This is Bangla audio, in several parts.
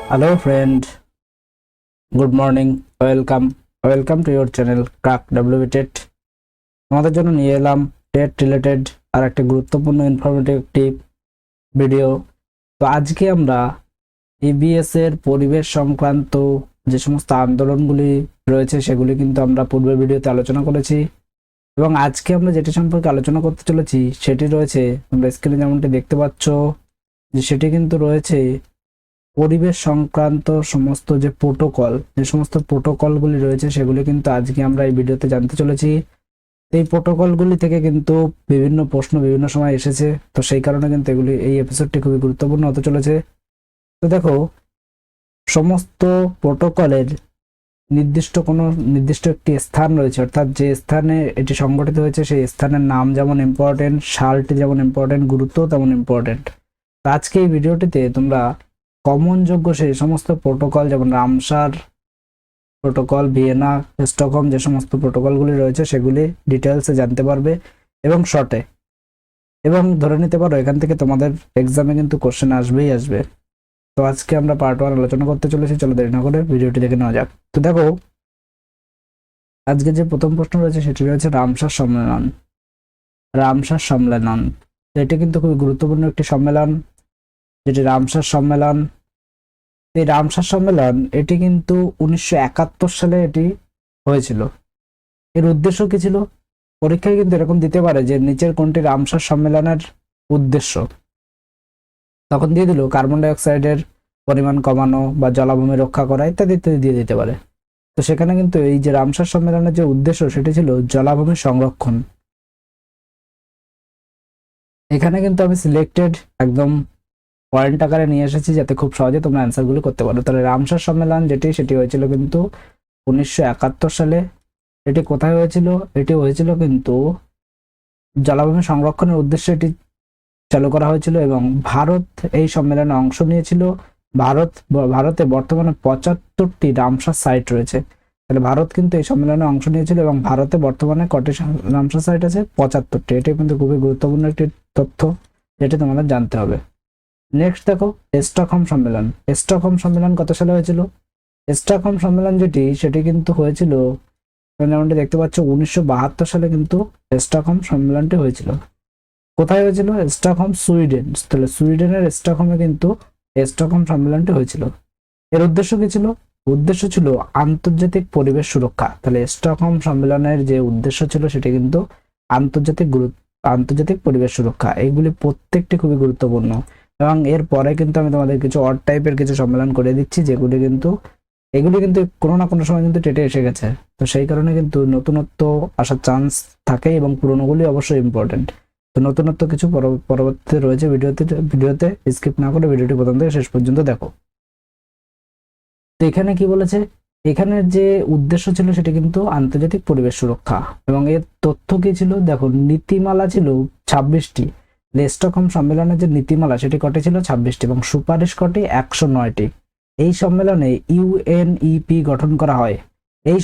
Hello friend, good morning, welcome to your channel Crack WB TET। তোমাদের জন্য নিয়ে এলাম টেট রিলেটেড আর একটা গুরুত্বপূর্ণ ইনফরমেটিভ একটি ভিডিও। তো আজকে আমরা ইবিএস এর পরিবেশ সংক্রান্ত যে সমস্ত আন্দোলনগুলি রয়েছে সেগুলি কিন্তু আমরা পূর্বের ভিডিওতে আলোচনা করেছি, এবং আজকে আমরা যেটি সম্পর্কে আলোচনা করতে চলেছি সেটি রয়েছে, তোমরা স্ক্রিনে যেমনটি দেখতে পাচ্ছ যে সেটি কিন্তু রয়েছে পরিবেশ সংক্রান্ত সমস্ত যে সমস্ত প্রোটোকলগুলি রয়েছে সেগুলি কিন্তু আজকে আমরা এই ভিডিওতে জানতে চলেছি। এই প্রোটোকলগুলি থেকে কিন্তু বিভিন্ন প্রশ্ন বিভিন্ন সময় এসেছে, তো সেই কারণে কিন্তু এই এপিসোডটি খুবই গুরুত্বপূর্ণ হতে চলেছে। তো দেখো, সমস্ত প্রোটোকলের নির্দিষ্ট একটি স্থান রয়েছে, অর্থাৎ যে স্থানে এটি সংগঠিত হয়েছে সেই স্থানের নাম যেমন ইম্পর্টেন্ট, সালটি যেমন ইম্পর্টেন্ট, গুরুত্ব তেমন ইম্পর্টেন্ট। আজকে এই ভিডিওটিতে তোমরা কমন যোগ্য সেই সমস্ত প্রোটোকল যেমন রামসার প্রোটোকল, ভিয়েনা, স্টকহোম যে সমস্ত প্রোটোকলগুলি রয়েছে সেগুলি ডিটেলসে জানতে পারবে এবং শর্টে, এবং ধরে নিতে পারো এখান থেকে তোমাদের এক্সামে কিন্তু কোশ্চেন আসবে। তো আজকে আমরা পার্ট 1 আলোচনা করতে চলেছি, চলো দেরি না করে ভিডিওটি দেখে নেওয়া যাক। তো দেখো, আজকে যে প্রথম প্রশ্ন রয়েছে সেটি রয়েছে রামসার সম্মেলন। এটি কিন্তু খুবই গুরুত্বপূর্ণ একটি সম্মেলন, যেটি রামসার সম্মেলন। এই রামসার সম্মেলন এটি কিন্তু 1971 সালে এটি হয়েছিল। এর উদ্দেশ্য কি ছিল? পরীক্ষায় কিন্তু এরকম দিতে পারে যে নিচের কোনটি রামসার সম্মেলনের উদ্দেশ্য, তখন দিয়ে দিল কার্বন ডাই অক্সাইডের পরিমাণ কমানো বা জলাভূমি রক্ষা করা ইত্যাদি ইত্যাদি দিয়ে দিতে পারে। তো সেখানে কিন্তু এই যে রামসার সম্মেলনের যে উদ্দেশ্য সেটি ছিল জলাভূমি সংরক্ষণ। এখানে কিন্তু আমি সিলেক্টেড একদম পয়েন্ট আকারে নিয়ে এসেছি যাতে খুব সহজে তোমরা অ্যান্সারগুলো করতে পারো। তাহলে রামসার সম্মেলন সেটি হয়েছিল কিন্তু 1971 সালে। এটি কোথায় হয়েছিল? এটি হয়েছিল কিন্তু জলাভূমি সংরক্ষণের উদ্দেশ্যে এটি চালু করা হয়েছিল, এবং ভারত এই সম্মেলনে অংশ নিয়েছিল। ভারতে বর্তমানে 75টি রামসার সাইট রয়েছে। তাহলে ভারত কিন্তু এই সম্মেলনে অংশ নিয়েছিল, এবং ভারতে বর্তমানে কটি রামসার সাইট আছে? 75টি। এটি কিন্তু খুবই গুরুত্বপূর্ণ একটি তথ্য, যেটি তোমাদের জানতে হবে। নেক্সট দেখো, স্টকহোম সম্মেলন কত সালে হয়েছিল? স্টকহোম সম্মেলন সেটি কিন্তু হয়েছিল, যেমনটি দেখতে পাচ্ছ, 1972 সালে কিন্তু স্টকহোম সম্মেলনটি হয়েছিল। কোথায় হয়েছিল? Stockholm, Sweden. তাহলে সুইডেনের স্টকহোমে কিন্তু স্টকহোম সম্মেলনটি হয়েছিল। এর উদ্দেশ্য কি ছিল? উদ্দেশ্য ছিল আন্তর্জাতিক পরিবেশ সুরক্ষা। তাহলে স্টকহোম সম্মেলনের যে উদ্দেশ্য ছিল সেটি কিন্তু আন্তর্জাতিক পরিবেশ সুরক্ষা। এইগুলি প্রত্যেকটি খুবই গুরুত্বপূর্ণ, এবং এর পরে কিন্তু আমি তোমাদের কিছু অড টাইপের কিছু সম্মেলন করে দিচ্ছি, এগুলি কিন্তু কোনো না কোনো সময় কিন্তু টেটে এসে গেছে। তো সেই কারণে কিন্তু নতুনত্ব আসার চান্স থাকে, এবং পুরোনোগুলি অবশ্যই ইম্পর্টেন্ট। তো নতুনত্ব কিছু পরবর্তীতে রয়েছে ভিডিওতে স্কিপ না করে ভিডিওটি প্রথম থেকে শেষ পর্যন্ত দেখো। তো এখানে কি বলেছে? এখানের যে উদ্দেশ্য ছিল সেটি কিন্তু আন্তর্জাতিক পরিবেশ সুরক্ষা, এবং এর তথ্য কি ছিল? দেখো, নীতিমালা ছিল 26টি। স্টকহোম সম্মেলনের যে নীতিমালা সেটি কটি ছিল? 26টি, এবং সুপারিশ কটি? 109টি। এই সম্মেলনে ইউএনইপি গঠন করা হয়। এই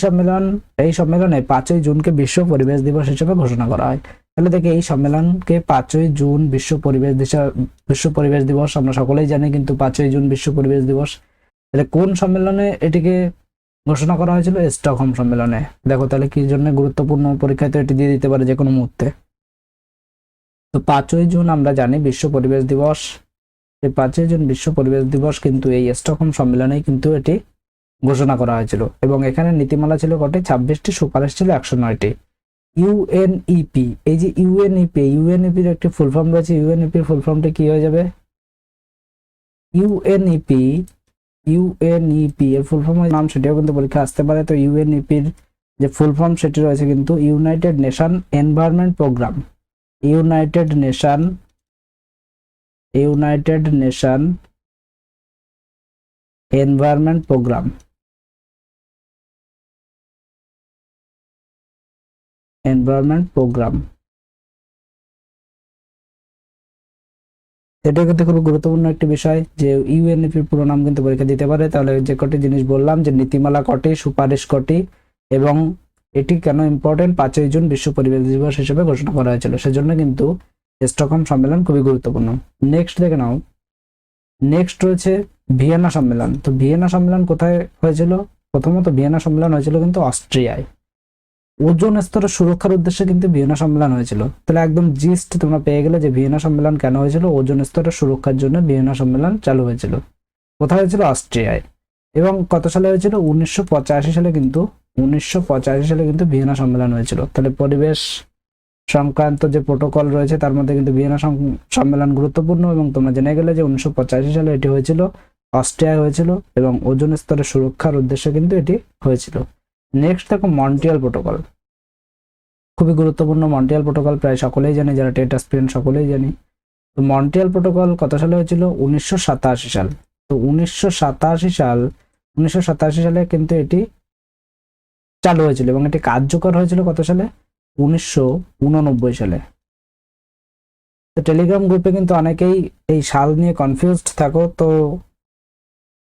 সম্মেলনে 5ই জুনকে বিশ্ব পরিবেশ দিবস হিসেবে ঘোষণা করা হয়। তাহলে দেখে, এই সম্মেলনকে 5ই জুন বিশ্ব পরিবেশ দিবস আমরা সকলেই জানি, কিন্তু 5ই জুন বিশ্ব পরিবেশ দিবস। তাহলে কোন সম্মেলনে এটিকে ঘোষণা করা হয়েছিল? স্টকহোম সম্মেলনে। দেখো তাহলে কি জন্য গুরুত্বপূর্ণ, পরীক্ষায় তো এটি দিয়ে দিতে পারে যে কোনো মুহূর্তে। তো 5ই জুন আমরা জানি বিশ্ব পরিবেশ দিবস। এই 5ই জুন বিশ্ব পরিবেশ দিবস কিন্তু এই স্টকহোম সম্মেলনেই কিন্তু এটি ঘোষণা করা হয়েছিল, এবং এখানে নীতিমালা ছিল কটি? 26টি, সুপারিশ ছিল 109টি। ইউএনইপি, এই যে ইউএনইপির একটি ফুল ফর্ম রয়েছে। ইউএনইপির ফুল ফর্মটি কি হয়ে যাবে? ইউএনইপি এর ফুল ফর্ম নাম সেটিও কিন্তু পরীক্ষা আসতে পারে। তো ইউএনইপির যে ফুল ফর্ম সেটি রয়েছে কিন্তু United Nation Environment Programme. United Nation Environment Programme. এটা কিন্তু খুব গুরুত্বপূর্ণ একটি বিষয় যে ইউএনইপির পুরো নাম কিন্তু পরীক্ষা দিতে পারে। তাহলে যে কটি জিনিস বললাম, যে নীতিমালা কটি, সুপারিশ কটি, এবং এটি কেন ইম্পর্টেন্ট? 5ই জুন বিশ্ব পরিবেশ দিবস হিসেবে ঘোষণা করা হয়েছিল, সেজন্য কিন্তু স্টকহোম সম্মেলন খুবই গুরুত্বপূর্ণ। নেক্সট দেখে নাও, নেক্সট রয়েছে ভিয়েনা সম্মেলন। তো ভিয়েনা সম্মেলন কোথায় হয়েছিল? প্রথমত ভিয়েনা সম্মেলন হয়েছিল কিন্তু অস্ট্রিয়ায়। ওজোন স্তরের সুরক্ষার উদ্দেশ্যে কিন্তু ভিয়েনা সম্মেলন হয়েছিল। তাহলে একদম জিস্ট তোমরা পেয়ে গেলে যে ভিয়েনা সম্মেলন কেন হয়েছিল, ওজোন স্তরের সুরক্ষার জন্য ভিয়েনা সম্মেলন চালু হয়েছিল। কোথায় হয়েছিল? অস্ট্রিয়ায়। এবং কত সালে হয়েছিল? 1985 সালে কিন্তু 1985 সালে কিন্তু ভিয়েনা সম্মেলন হয়েছিল। তাহলে পরিবেশ সংক্রান্ত যে প্রোটোকল রয়েছে তার মধ্যে কিন্তু ভিয়েনা সম্মেলন গুরুত্বপূর্ণ। এবং তোমরা জেনে গেলে যে 1985 সালে এটি হয়েছিল, অস্ট্রিয়ায় হয়েছিল এবং ওজোন স্তরের সুরক্ষার উদ্দেশ্যে কিন্তু এটি হয়েছিল। নেক্সট দেখো মন্ট্রিয়াল প্রোটোকল, খুবই গুরুত্বপূর্ণ। মন্ট্রিয়াল প্রোটোকল প্রায় সকলেই জানি, যারা টেট অ্যাসপিরেন্ট সকলেই জানি। তো মন্ট্রিয়াল প্রোটোকল কত সালে হয়েছিল? 1987 সাল। তো 1987 সালে কিন্তু এটি চালু হয়েছিল এবং এটি কার্যকর হয়েছিল কত সালে? 1989 সালে। তো টেলিগ্রাম গ্রুপে কিন্তু অনেকেই এই সাল নিয়ে কনফিউজড থাকো, তো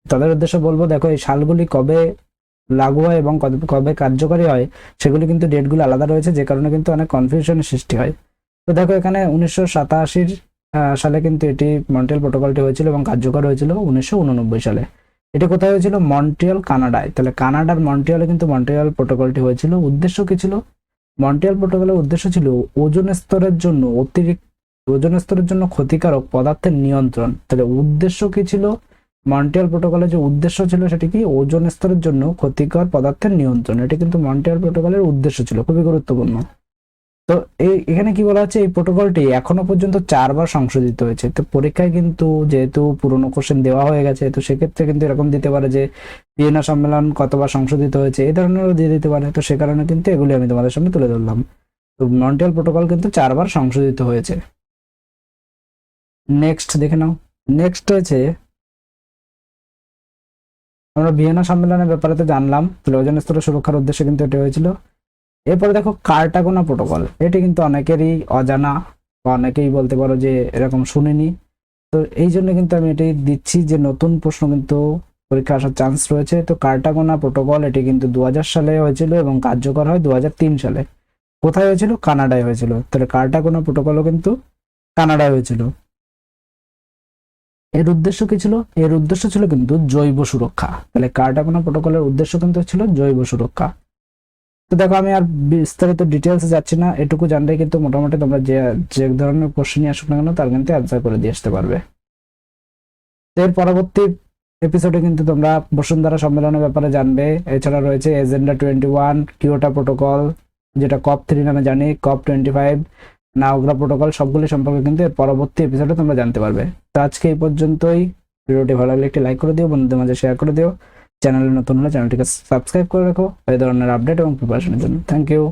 তাদের উদ্দেশ্যে বলবো, দেখো এই সালগুলি কবে লাগু হয় এবং কবে কার্যকরী হয় সেগুলি কিন্তু ডেটগুলো আলাদা রয়েছে, যে কারণে কিন্তু অনেক কনফিউশনের সৃষ্টি হয়। তো দেখো এখানে 1987 সালে কিন্তু এটি মন্ট্রিয়াল প্রোটোকলটি হয়েছিল এবং কার্যকর হয়েছিল 1989 সালে। এটি কোথায় হয়েছিল? মন্ট্রিয়াল, কানাডায়। তাহলে কানাডার মন্ট্রিয়ালে কিন্তু মন্ট্রিয়াল প্রোটোকলটি হয়েছিল। উদ্দেশ্য কি ছিল? মন্ট্রিয়াল প্রোটোকলের উদ্দেশ্য ছিল ওজোন স্তরের জন্য ওজোন স্তরের জন্য ক্ষতিকারক পদার্থের নিয়ন্ত্রণ। তাহলে উদ্দেশ্য কি ছিল? মন্ট্রিয়াল প্রোটোকলের যে উদ্দেশ্য ছিল সেটি কি? ওজোন স্তরের জন্য ক্ষতিকর পদার্থের নিয়ন্ত্রণ। এটি কিন্তু মন্ট্রিয়াল প্রোটোকলের উদ্দেশ্য ছিল, খুবই গুরুত্বপূর্ণ। তো এখানে কি বলা হচ্ছে? এই প্রোটোকলটি এখনো পর্যন্ত 4বার সংশোধিত হয়েছে। তো পরীক্ষায় কিন্তু যেহেতু পুরনো কোশ্চেন দেওয়া হয়ে গেছে, তো সেক্ষেত্রে কিন্তু এরকম দিতে পারে যে ভিয়েনা সম্মেলন কতবার সংশোধিত হয়েছে, এই ধরনেরও দিয়ে দিতে পারে। তো সে কারণে কিন্তু এগুলি আমি তোমাদের সামনে তুলে ধরলাম। তো মন্ট্রিয়াল প্রোটোকল কিন্তু 4বার সংশোধিত হয়েছে। নেক্সট দেখে নাও। নেক্সট হয়েছে, আমরা ভিয়েনা সম্মেলনের ব্যাপারে তো জানলাম, ওজোন স্তরের সুরক্ষার উদ্দেশ্যে কিন্তু এটি হয়েছিল। এরপরে দেখো কার্টাগোনা প্রোটোকল। এটি কিন্তু অনেকেরই অজানা বা অনেকেই বলতে পারো যে এরকম শুনিনি। তো এই জন্য কিন্তু আমি এটি দিচ্ছি যে নতুন প্রশ্ন কিন্তু পরীক্ষা আসার চান্স রয়েছে। তো কার্টাগোনা প্রোটোকল এটি কিন্তু 2000 সালে হয়েছিল এবং কার্যকর হয় 2003 সালে। কোথায় হয়েছিল? কানাডায় হয়েছিল। তাহলে কার্টাগোনা প্রোটোকলও কিন্তু কানাডায় হয়েছিল। এর উদ্দেশ্য কি ছিল? এর উদ্দেশ্য ছিল কিন্তু জৈব সুরক্ষা। তাহলে কার্টাগোনা প্রোটোকলের উদ্দেশ্য কিন্তু ছিল জৈব সুরক্ষা। তো দেখো আমি আর বিস্তারিত ডিটেলসে যাচ্ছি না, এটুকু জানলে কিন্তু মোটামুটি তোমরা যে ধরনের কোশ্চেনই আসুক না কেন তার কিন্তু অ্যান্সার করে দিয়ে আসতে পারবে। এর পরবর্তী এপিসোডে কিন্তু তোমরা বসুন্ধরা সম্মেলনের ব্যাপারে জানবে। এছাড়া রয়েছে এজেন্ডা 21, কিয়োটো প্রোটোকল যেটা COP3 নামে জানি, COP25, নাওগ্রা প্রোটোকল, সবগুলি সম্পর্কে কিন্তু এর পরবর্তী এপিসোডে তোমরা জানতে পারবে। তো আজকে এই পর্যন্তই। ভিডিওটি ভালো লাগলে একটি লাইক করে দিও, বন্ধুদের মাঝে শেয়ার করে দিও। চ্যানেলে নতুন হলে চ্যানেলটিকে সাবস্ক্রাইব করে রাখো এই ধরনের আপডেট এবং প্রিপারেশনের জন্য। Thank you.